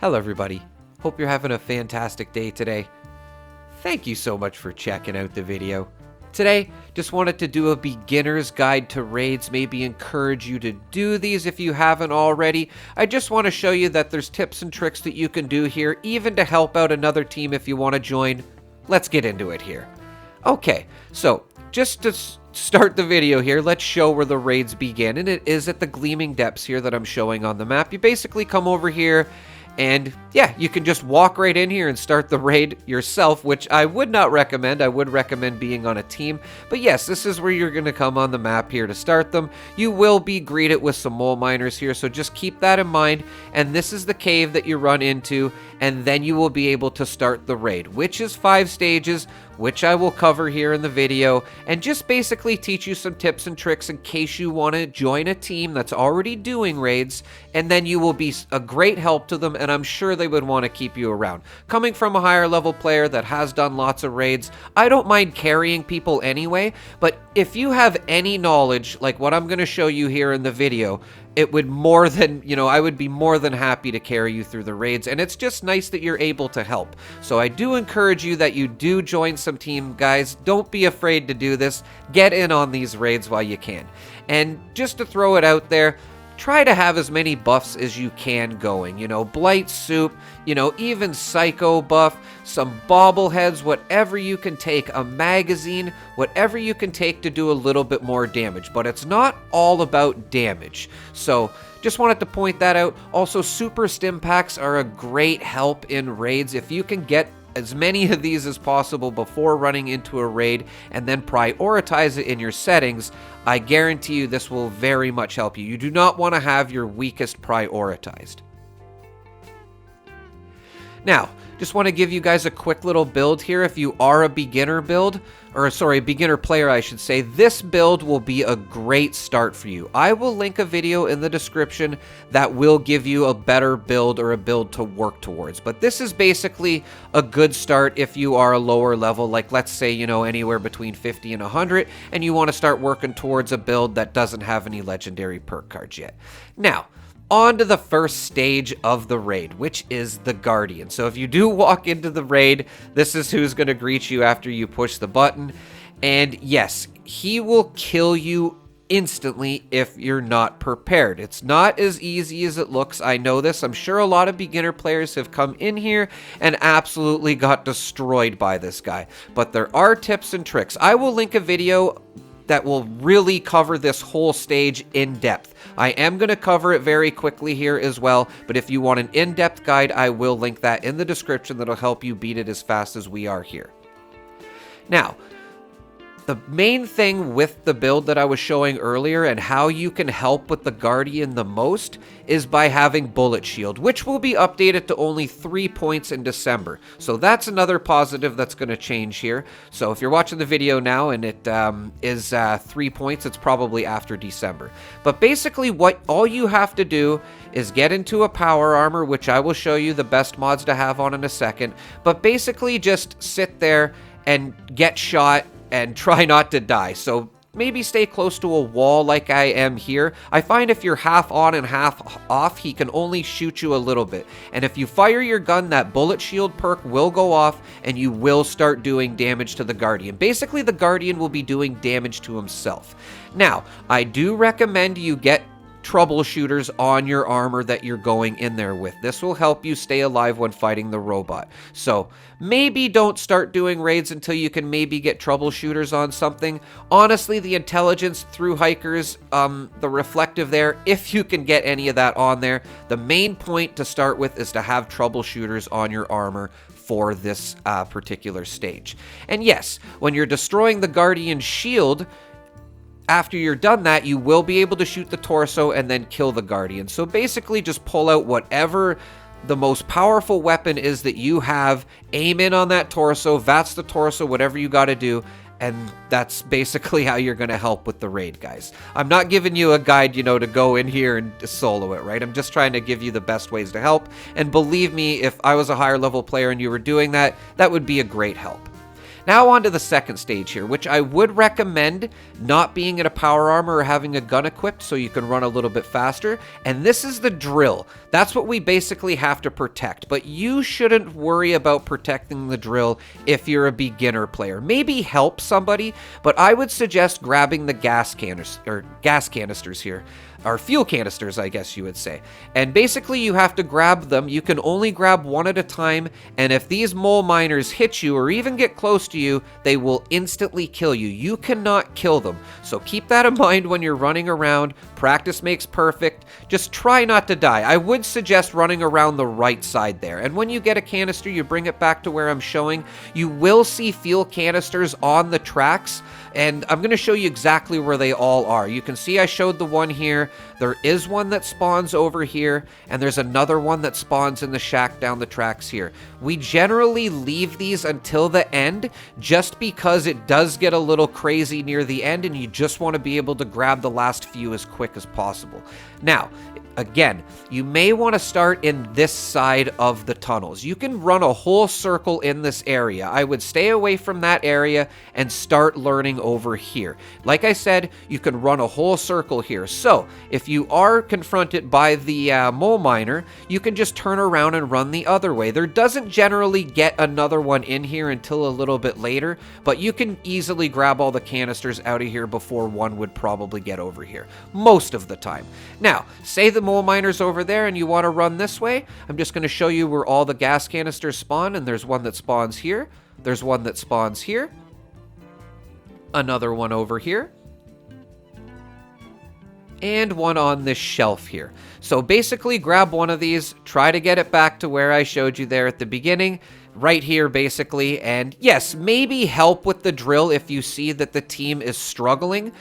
Hello everybody, hope you're having a fantastic day today. Thank you so much for checking out the video. Today, just wanted to do a beginner's guide to raids, maybe encourage you to do these if you haven't already. I just want to show you that there's tips and tricks that you can do here, even to help out another team if you want to join. Let's get into it here. Okay, so just to start the video here, let's show where the raids begin, and it is at the Gleaming Depths here that I'm showing on the map. You basically come over here, and yeah, you can just walk right in here and start the raid yourself, which I would not recommend. I would recommend being on a team. But yes, this is where you're going to come on the map here to start them. You will be greeted with some mole miners here, so just keep that in mind. And this is the cave that you run into, and then you will be able to start the raid, which is 5 stages, which I will cover here in the video, and just basically teach you some tips and tricks in case you want to join a team that's already doing raids, and then you will be a great help to them, and I'm sure they would want to keep you around. Coming from a higher level player that has done lots of raids, I don't mind carrying people anyway, but if you have any knowledge, like what I'm going to show you here in the video, it would more than, I would be more than happy to carry you through the raids, and it's just nice that you're able to help. So I do encourage you that you do join some team, guys. Don't be afraid to do this. Get in on these raids while you can. And just to throw it out there, try to have as many buffs as you can going. Blight Soup, even Psycho buff, some bobbleheads, whatever you can take, a magazine, whatever you can take to do a little bit more damage. But it's not all about damage. So just wanted to point that out. Also, super stim packs are a great help in raids. If you can get as many of these as possible before running into a raid and then prioritize it in your settings, I guarantee you this will very much help you. You do not want to have your weakest prioritized. Now, just want to give you guys a quick little build here. If you are a beginner beginner player, I should say, this build will be a great start for you. I will link a video in the description that will give you a better build or a build to work towards. But this is basically a good start if you are a lower level, like let's say, anywhere between 50 and 100, and you want to start working towards a build that doesn't have any legendary perk cards yet. Now, on to the first stage of the raid, which is the Guardian. So if you do walk into the raid, this is who's going to greet you after you push the button. And yes, he will kill you instantly if you're not prepared. It's not as easy as it looks. I know this. I'm sure a lot of beginner players have come in here and absolutely got destroyed by this guy. But there are tips and tricks. I will link a video that will really cover this whole stage in depth. I am going to cover it very quickly here as well, but if you want an in-depth guide, I will link that in the description that'll help you beat it as fast as we are here. Now, the main thing with the build that I was showing earlier and how you can help with the Guardian the most is by having Bullet Shield, which will be updated to only 3 points in December. So that's another positive that's going to change here. So if you're watching the video now and it is 3 points, it's probably after December. But basically all you have to do is get into a power armor, which I will show you the best mods to have on in a second. But basically just sit there and get shot and try not to die. So maybe stay close to a wall like I am here. I find if you're half on and half off, he can only shoot you a little bit. And if you fire your gun, that Bullet Shield perk will go off and you will start doing damage to the Guardian. Basically, the Guardian will be doing damage to himself. Now, I do recommend you get troubleshooters on your armor that you're going in there with. This will help you stay alive when fighting the robot. So maybe don't start doing raids until you can maybe get troubleshooters on something. Honestly, the intelligence through hikers, the reflective there, if you can get any of that on there, the main point to start with is to have troubleshooters on your armor for this particular stage. And yes, when you're destroying the Guardian's shield, after you're done that, you will be able to shoot the torso and then kill the Guardian. So basically just pull out whatever the most powerful weapon is that you have, aim in on that torso, VATS the torso, whatever you got to do, and that's basically how you're going to help with the raid, guys. I'm not giving you a guide, to go in here and solo it, right? I'm just trying to give you the best ways to help, and believe me, if I was a higher level player and you were doing that, that would be a great help. Now on to the second stage here, which I would recommend not being in a power armor or having a gun equipped so you can run a little bit faster. And this is the drill. That's what we basically have to protect. But you shouldn't worry about protecting the drill if you're a beginner player. Maybe help somebody, but I would suggest grabbing the gas canisters here. Or fuel canisters, I guess you would say. And basically you have to grab them. You can only grab one at a time, and if these mole miners hit you or even get close to you, they will instantly kill you. You cannot kill them. So keep that in mind when you're running around. Practice makes perfect. Just try not to die. I would suggest running around the right side there. And when you get a canister, you bring it back to where I'm showing. You will see fuel canisters on the tracks, and I'm going to show you exactly where they all are. You can see I showed the one here. There is one that spawns over here, and there's another one that spawns in the shack down the tracks here. We generally leave these until the end just because it does get a little crazy near the end, and you just want to be able to grab the last few as quick as possible. Now, again, you may want to start in this side of the tunnels. You can run a whole circle in this area. I would stay away from that area and start learning over here. Like I said, you can run a whole circle here. So if you are confronted by the mole miner, you can just turn around and run the other way. There doesn't generally get another one in here until a little bit later, but you can easily grab all the canisters out of here before one would probably get over here, most of the time. Now, say the mole miner's over there and you want to run this way. I'm just going to show you where all the gas canisters spawn, and there's one that spawns here. There's one that spawns here. Another one over here. And one on this shelf here. So basically grab one of these, try to get it back to where I showed you there at the beginning, right here basically, and yes, maybe help with the drill if you see that the team is struggling.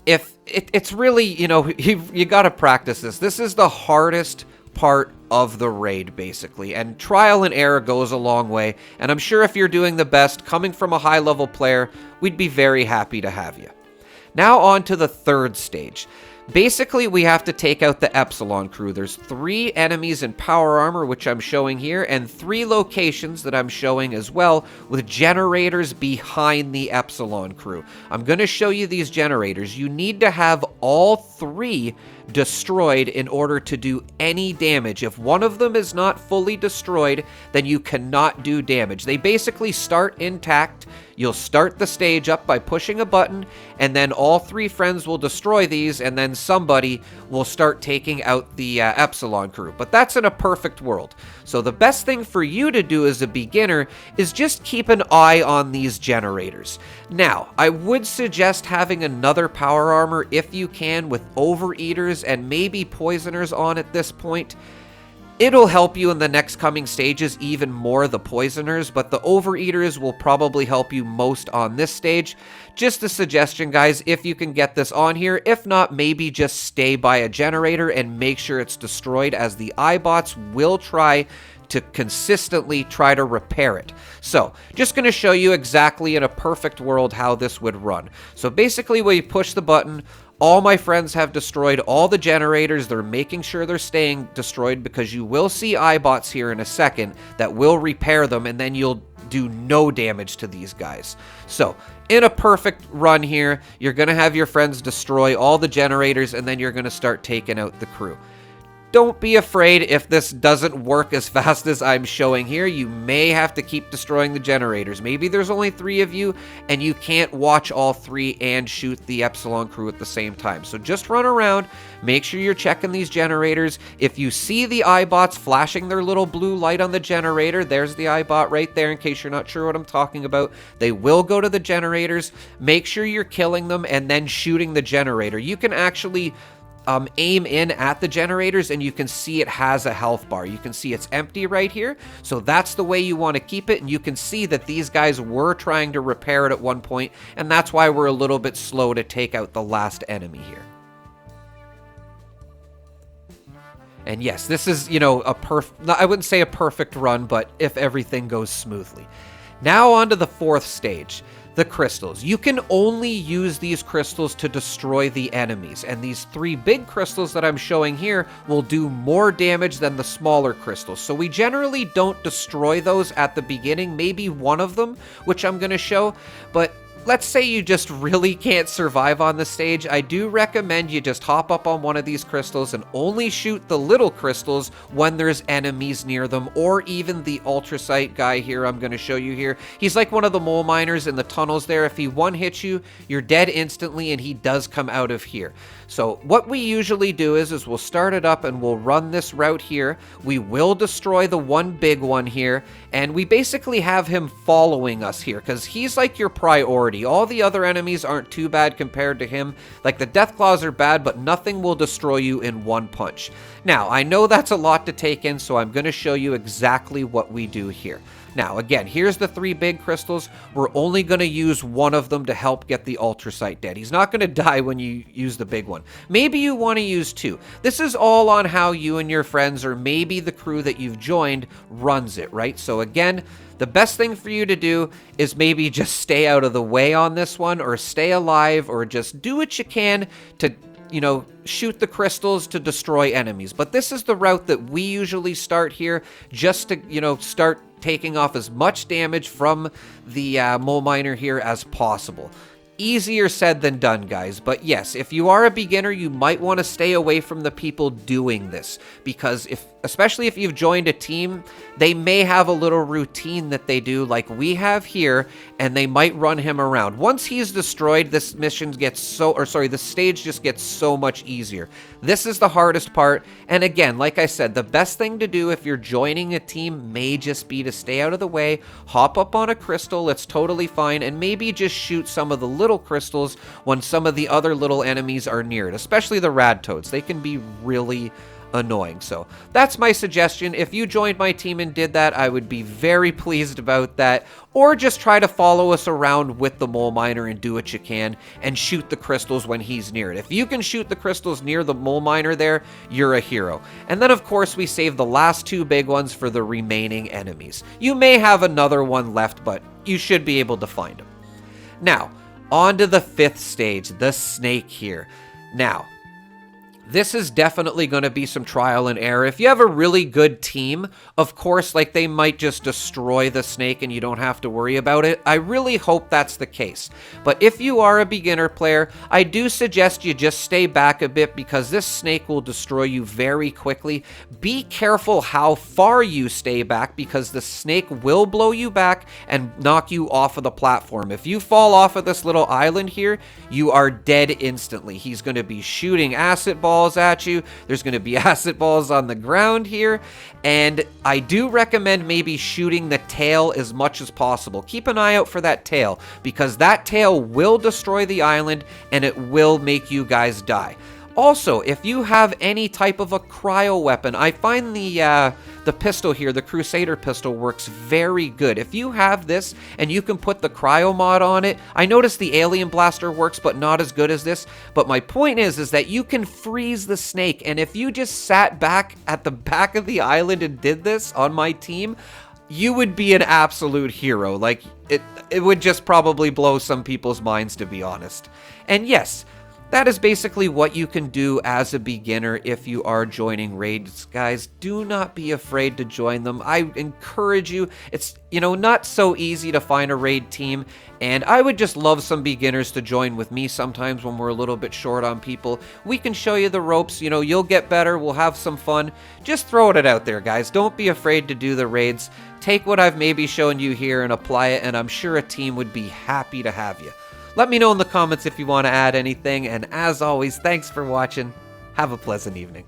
If it's really, you know, you got to practice this. This is the hardest part of the raid, basically, and trial and error goes a long way, and I'm sure if you're doing the best, coming from a high-level player, we'd be very happy to have you. Now on to the third stage. Basically, we have to take out the Epsilon crew. There's 3 enemies in power armor, which I'm showing here, and 3 locations that I'm showing as well, with generators behind the Epsilon crew. I'm going to show you these generators. You need to have all 3 destroyed in order to do any damage. If one of them is not fully destroyed, then you cannot do damage. They basically start intact. You'll start the stage up by pushing a button, and then all 3 friends will destroy these, and then somebody will start taking out the Epsilon crew. But that's in a perfect world. So the best thing for you to do as a beginner is just keep an eye on these generators. Now, I would suggest having another power armor if you can, with overeaters and maybe poisoners on at this point. It'll help you in the next coming stages even more, the poisoners, but the overeaters will probably help you most on this stage. Just a suggestion, guys, if you can get this on here. If not, maybe just stay by a generator and make sure it's destroyed, as the iBots will try to consistently try to repair it. So, just going to show you exactly in a perfect world how this would run. So basically, when you push the button, all my friends have destroyed all the generators. They're making sure they're staying destroyed, because you will see iBots here in a second that will repair them, and then you'll do no damage to these guys. So, in a perfect run here, you're going to have your friends destroy all the generators, and then you're going to start taking out the crew. Don't be afraid if this doesn't work as fast as I'm showing here. You may have to keep destroying the generators. Maybe there's only 3 of you and you can't watch all 3 and shoot the Epsilon crew at the same time. So just run around, make sure you're checking these generators. If you see the iBots flashing their little blue light on the generator, there's the iBot right there in case you're not sure what I'm talking about. They will go to the generators. Make sure you're killing them and then shooting the generator. You can actually aim in at the generators, and you can see it has a health bar. You can see it's empty right here, so that's the way you want to keep it. And you can see that these guys were trying to repair it at one point, and that's why we're a little bit slow to take out the last enemy here. And yes, this is, you know, I wouldn't say a perfect run, but if everything goes smoothly. Now on to the 4th stage. the crystals. You can only use these crystals to destroy the enemies, and these 3 big crystals that I'm showing here will do more damage than the smaller crystals. So we generally don't destroy those at the beginning, maybe one of them, which I'm going to show, but let's say you just really can't survive on the stage. I do recommend you just hop up on one of these crystals and only shoot the little crystals when there's enemies near them, or even the ultracite guy here I'm going to show you here. He's like one of the mole miners in the tunnels there. If he one-hits you, you're dead instantly, and he does come out of here. So what we usually do is we'll start it up and we'll run this route here. We will destroy the one big one here, and we basically have him following us here because he's like your priority. All the other enemies aren't too bad compared to him. Like the Deathclaws are bad, but nothing will destroy you in one punch. Now, I know that's a lot to take in, so I'm going to show you exactly what we do here. Now, again, here's the 3 big crystals. We're only going to use one of them to help get the ultracite dead. He's not going to die when you use the big one. Maybe you want to use 2. This is all on how you and your friends, or maybe the crew that you've joined, runs it, right? So again, the best thing for you to do is maybe just stay out of the way on this one, or stay alive, or just do what you can to, you know, shoot the crystals to destroy enemies. But this is the route that we usually start here, just to, you know, start taking off as much damage from the mole miner here as possible. Easier said than done, guys. But yes, if you are a beginner, you might want to stay away from the people doing this, because especially if you've joined a team, they may have a little routine that they do like we have here, and they might run him around. Once he's destroyed, this the stage just gets so much easier. This is the hardest part, and again, like I said, the best thing to do if you're joining a team may just be to stay out of the way, hop up on a crystal, it's totally fine, and maybe just shoot some of the little crystals when some of the other little enemies are near it, especially the rad toads. They can be really annoying. So that's my suggestion. If you joined my team and did that, I would be very pleased about that. Or just try to follow us around with the mole miner and do what you can and shoot the crystals when he's near it. If you can shoot the crystals near the mole miner there, you're a hero. And then of course we save the last 2 big ones for the remaining enemies. You may have another one left, but you should be able to find them. Now, on to the 5th stage, the snake here. Now, this is definitely going to be some trial and error. If you have a really good team, of course, like they might just destroy the snake and you don't have to worry about it. I really hope that's the case. But if you are a beginner player, I do suggest you just stay back a bit because this snake will destroy you very quickly. Be careful how far you stay back because the snake will blow you back and knock you off of the platform. If you fall off of this little island here, you are dead instantly. He's going to be shooting acid balls at you. There's going to be acid balls on the ground here, and I do recommend maybe shooting the tail as much as possible. Keep an eye out for that tail because that tail will destroy the island and it will make you guys die. Also, if you have any type of a cryo weapon, I find the pistol here, the Crusader pistol, works very good. If you have this and you can put the cryo mod on it, I noticed the alien blaster works, but not as good as this. But my point is that you can freeze the snake, and if you just sat back at the back of the island and did this on my team, you would be an absolute hero. Like, it would just probably blow some people's minds, to be honest. And yes, that is basically what you can do as a beginner if you are joining raids, guys. Do not be afraid to join them. I encourage you. It's, you know, not so easy to find a raid team, and I would just love some beginners to join with me sometimes when we're a little bit short on people. We can show you the ropes, you know, you'll get better, we'll have some fun. Just throwing it out there, guys. Don't be afraid to do the raids. Take what I've maybe shown you here and apply it, and I'm sure a team would be happy to have you. Let me know in the comments if you want to add anything, and as always, thanks for watching. Have a pleasant evening.